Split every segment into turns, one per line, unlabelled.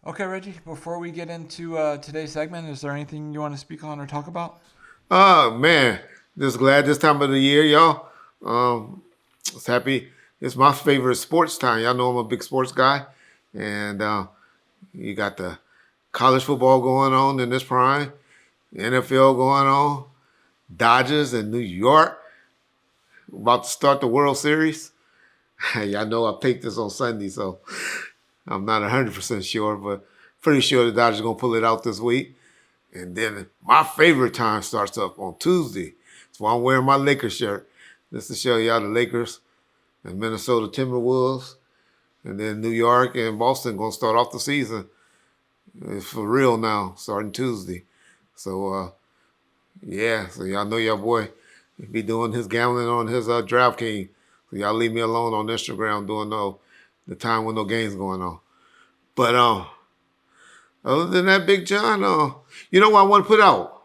Okay, Reggie, before we get into today's segment, is there anything you want to speak on or talk about?
Oh man, just glad this time of the year, y'all. It's happy. It's my favorite sports time. Y'all know I'm a big sports guy, and you got the college football going on in this prime, NFL going on, Dodgers in New York about to start the World Series. Y'all know I picked this on Sunday, so I'm not 100% sure, but pretty sure the Dodgers are gonna pull it out this week. And then my favorite time starts up on Tuesday. That's why I'm wearing my Lakers shirt. Just to show y'all the Lakers and Minnesota Timberwolves. And then New York and Boston gonna start off the season. It's for real now, starting Tuesday. So yeah, so y'all know your boy be doing his gambling on his DraftKings. So y'all leave me alone on Instagram doing the time when no games going on. But other than that, Big John, you know what I want to put out?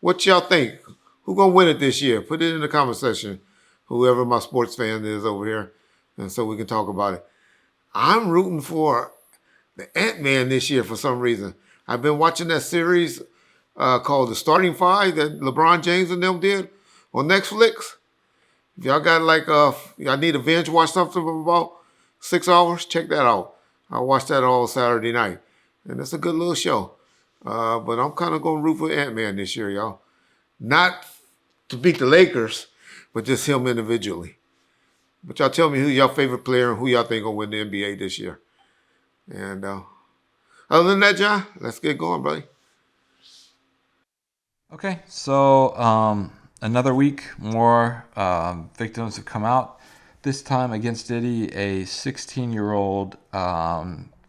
What y'all think? Who gonna win it this year? Put it in the comment section. Whoever my sports fan is over here, and so we can talk about it. I'm rooting for the Ant-Man this year for some reason. I've been watching that series called The Starting Five that LeBron James and them did on Netflix. If y'all got y'all need a binge watch something for about 6 hours, check that out. I watched that all Saturday night, and it's a good little show. But I'm kind of gonna root for Ant-Man this year, y'all. Not to beat the Lakers, but just him individually. But y'all tell me who y'all favorite player and who y'all think gonna win the NBA this year. And other than that, John, let's get going, buddy.
Okay, so another week, more victims have come out. This time against Diddy, a 16-year-old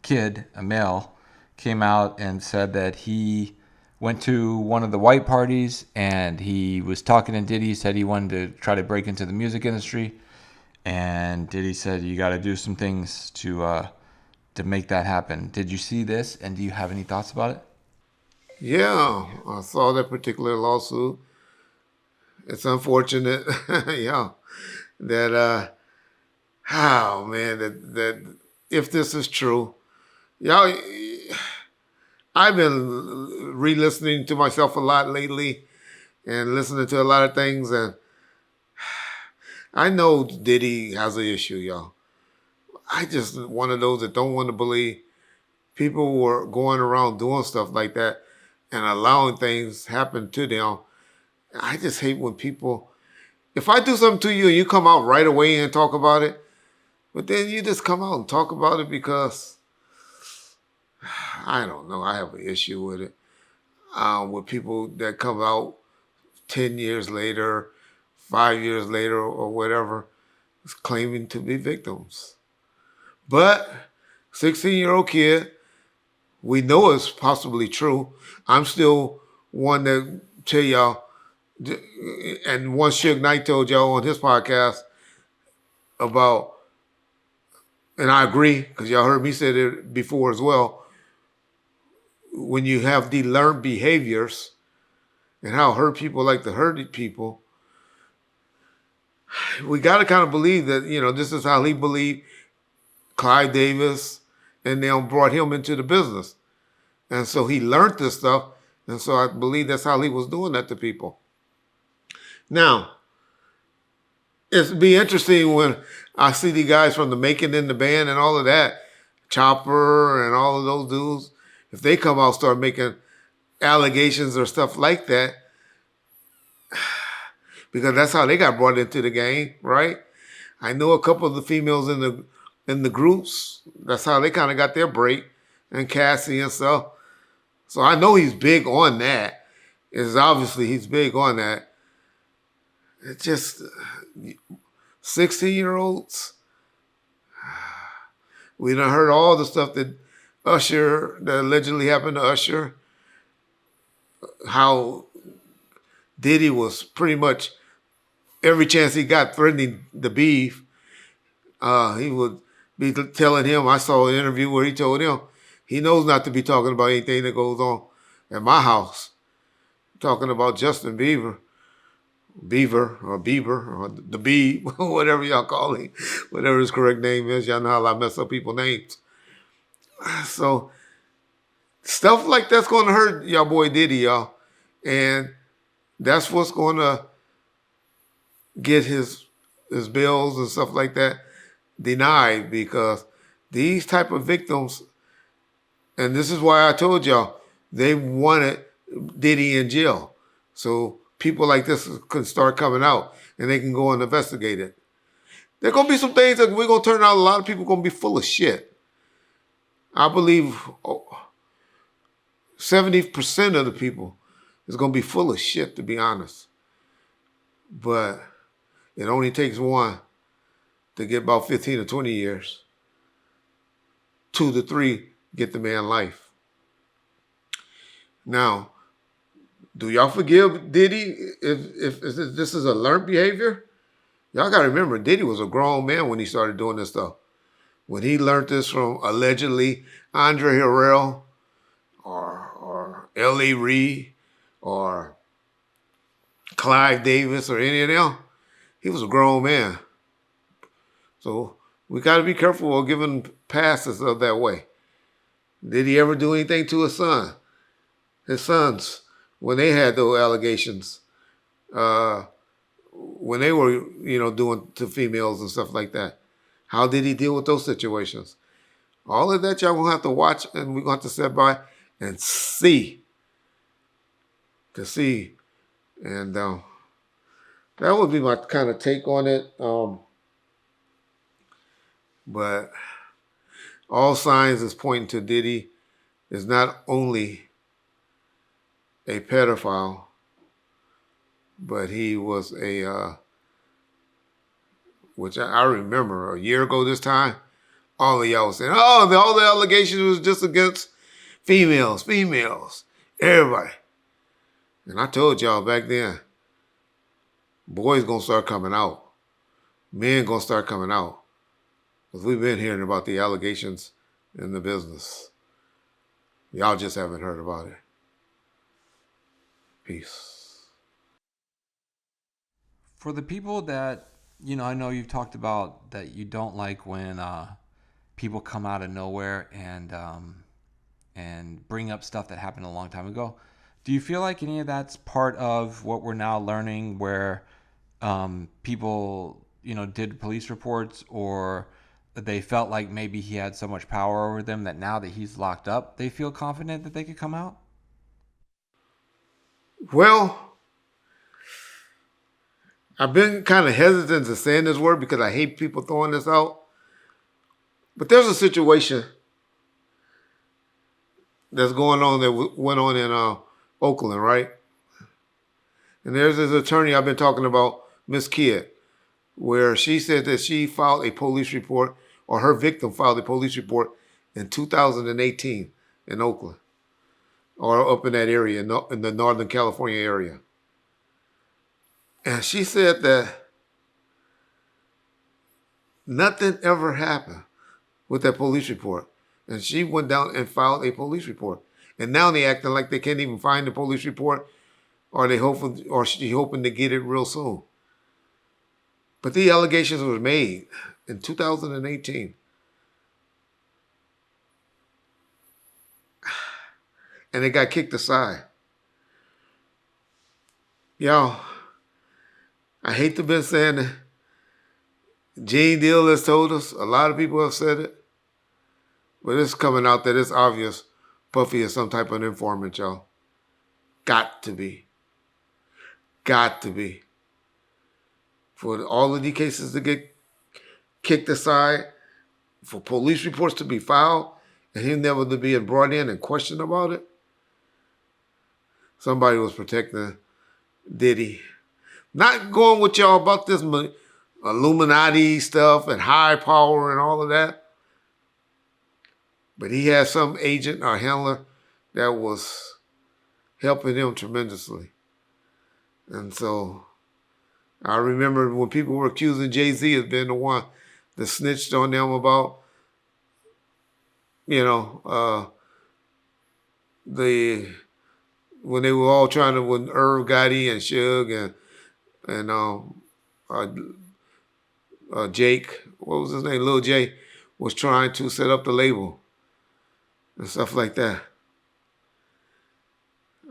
kid, a male, came out and said that he went to one of the white parties and he was talking to Diddy. He said he wanted to try to break into the music industry, and Diddy said you got to do some things to make that happen. Did you see this, and do you have any thoughts about it?
Yeah, I saw that particular lawsuit. It's unfortunate, yeah, that oh man, that if this is true, y'all, I've been re-listening to myself a lot lately and listening to a lot of things, and I know Diddy has an issue, y'all. I just one of those that don't want to believe people were going around doing stuff like that and allowing things happen to them. I just hate when people, if I do something to you and you come out right away and talk about it, but then you just come out and talk about it because I don't know. I have an issue with it. With people that come out 10 years later, 5 years later, or whatever, claiming to be victims. But 16-year-old kid, we know it's possibly true. I'm still one that tell y'all, and one Suge Knight told y'all on his podcast about, and I agree because y'all heard me say it before as well. When you have the learned behaviors and how hurt people like to hurt people, we got to kind of believe that this is how he believed Clyde Davis and them brought him into the business, and so he learned this stuff, and so I believe that's how he was doing that to people. Now, it'd be interesting when I see the guys from the Making in the Band and all of that, Chopper and all of those dudes, if they come out and start making allegations or stuff like that, because that's how they got brought into the game, right? I know a couple of the females in the groups. That's how they kind of got their break, and Cassie and stuff. So I know he's big on that. It's obviously he's big on that. It's just 16-year-olds. We done heard all the stuff that allegedly happened to Usher. How Diddy was pretty much every chance he got threatening the beef. He would be telling him. I saw an interview where he told him he knows not to be talking about anything that goes on at my house. Talking about Justin Bieber or the Bee, whatever y'all call him, whatever his correct name is. Y'all know how I mess up people's names. So Stuff like that's going to hurt y'all boy Diddy, y'all. And that's what's going to get his bills and stuff like that denied, because these type of victims, and this is why I told y'all, they wanted Diddy in jail. So people like this can start coming out and they can go and investigate it. There are going to be some things that we're going to turn out, a lot of people going to be full of shit. I believe 70% of the people is going to be full of shit, to be honest. But it only takes one to get about 15 or 20 years. 2 to 3 get the man life. Now, do y'all forgive Diddy if this is a learned behavior? Y'all got to remember, Diddy was a grown man when he started doing this stuff. When he learned this from allegedly Andre Harrell or L.A. Reid or Clive Davis or any of them, he was a grown man. So we got to be careful of giving passes of that way. Did he ever do anything to his son? His sons, when they had those allegations, when they were, doing to females and stuff like that, how did he deal with those situations? All of that y'all gonna have to watch, and we're gonna have to sit by and see. And that would be my kind of take on it. But all signs is pointing to Diddy is not only a pedophile, but he was which I remember a year ago this time, all of y'all was saying, oh, all the allegations was just against females, everybody. And I told y'all back then, boys gonna start coming out. Men gonna start coming out. Because we've been hearing about the allegations in the business. Y'all just haven't heard about it. Peace.
For the people that, I know you've talked about that you don't like when people come out of nowhere and bring up stuff that happened a long time ago. Do you feel like any of that's part of what we're now learning, where people, did police reports, or they felt like maybe he had so much power over them that now that he's locked up, they feel confident that they could come out?
Well, I've been kind of hesitant to saying this word because I hate people throwing this out. But there's a situation that's going on that went on in Oakland, right? And there's this attorney I've been talking about, Miss Kidd, where she said that she filed a police report, or her victim filed a police report in 2018 in Oakland, or up in that area, in the Northern California area. And she said that nothing ever happened with that police report. And she went down and filed a police report. And now they acting like they can't even find the police report, or she hoping to get it real soon. But the allegations were made in 2018. And it got kicked aside. Y'all, I hate to be saying it. Gene Deal has told us, a lot of people have said it, but it's coming out that it's obvious Puffy is some type of informant, y'all. Got to be. Got to be. For all of these cases to get kicked aside, for police reports to be filed, and him never to be brought in and questioned about it, somebody was protecting Diddy. Not going with y'all about this Illuminati stuff and high power and all of that. But he had some agent or handler that was helping him tremendously. And so I remember when people were accusing Jay-Z of being the one that snitched on them about, when they were all trying to, when Irv Gotti and Suge and Jake, what was his name, Lil J, was trying to set up the label and stuff like that.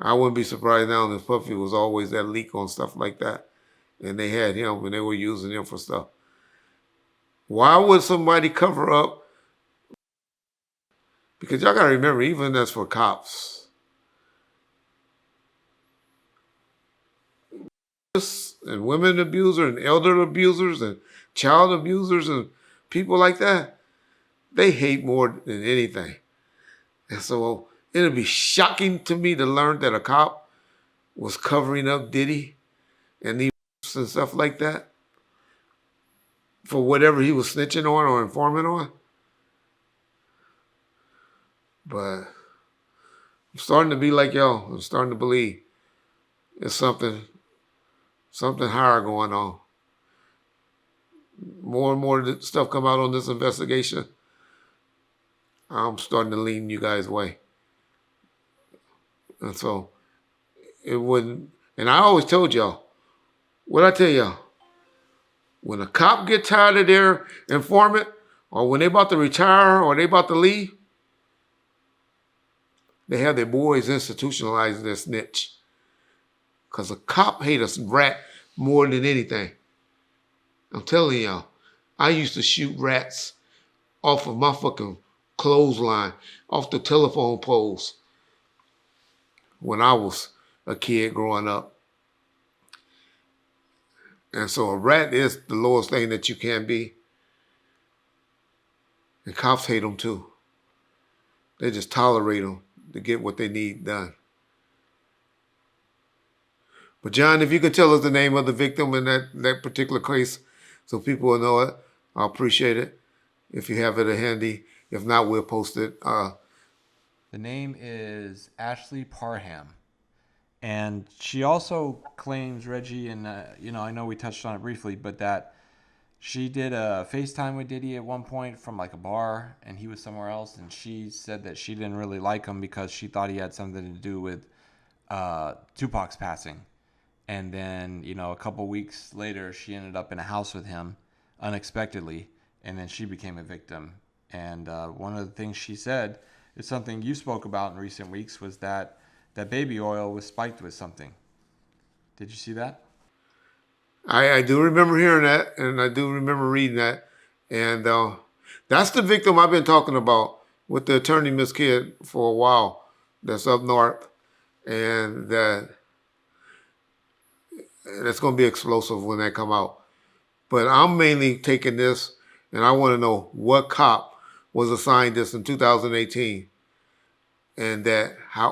I wouldn't be surprised now if Puffy was always that leak on stuff like that. And they had him and they were using him for stuff. Why would somebody cover up? Because y'all got to remember, even that's for cops. And women abusers and elder abusers and child abusers and people like that, they hate more than anything. And so it'd be shocking to me to learn that a cop was covering up Diddy and these and stuff like that for whatever he was snitching on or informant on. But I'm starting to be like y'all. I'm starting to believe there's something higher going on. More and more stuff come out on this investigation. I'm starting to lean you guys' way. And so it wouldn't, and I always told y'all, what I tell y'all, when a cop get tired of their informant, or when they about to retire, or they about to leave, they have their boys institutionalizing their snitch. Because a cop hates a rat more than anything. I'm telling y'all, I used to shoot rats off of my fucking clothesline, off the telephone poles when I was a kid growing up. And so a rat is the lowest thing that you can be. And cops hate them too. They just tolerate them to get what they need done. But John, if you could tell us the name of the victim in that particular case so people will know it, I'll appreciate it. If you have it handy. If not, we'll post it.
The name is Ashley Parham. And she also claims, Reggie, and I know we touched on it briefly, but that she did a FaceTime with Diddy at one point from like a bar, and he was somewhere else, and she said that she didn't really like him because she thought he had something to do with Tupac's passing. And then, a couple weeks later, she ended up in a house with him unexpectedly, and then she became a victim. And one of the things she said is something you spoke about in recent weeks was that baby oil was spiked with something. Did you see that?
I do remember hearing that, and I do remember reading that. And that's the victim I've been talking about with the attorney, Miss Kidd, for a while. That's up north. And that's going to be explosive when that come out. But I'm mainly taking this, and I want to know what cop was assigned this in 2018, and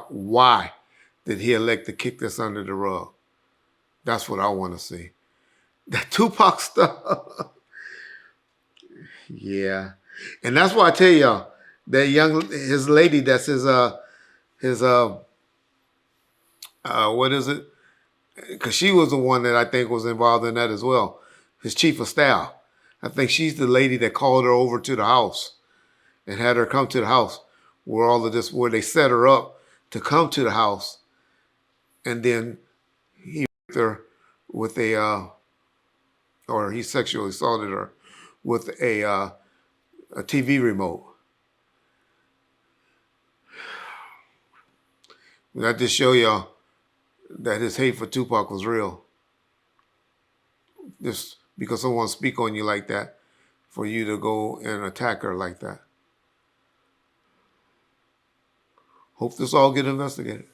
why did he elect to kick this under the rug? That's what I want to see. That Tupac stuff, yeah, and that's why I tell y'all that his lady, that's his what is it? Because she was the one that I think was involved in that as well. His chief of staff. I think she's the lady that called her over to the house and had her come to the house where they set her up to come to the house. And then he raped her with or he sexually assaulted her with a TV remote. And that just show y'all that his hate for Tupac was real. Just because someone speak on you like that, for you to go and attack her like that. Hope this all get investigated.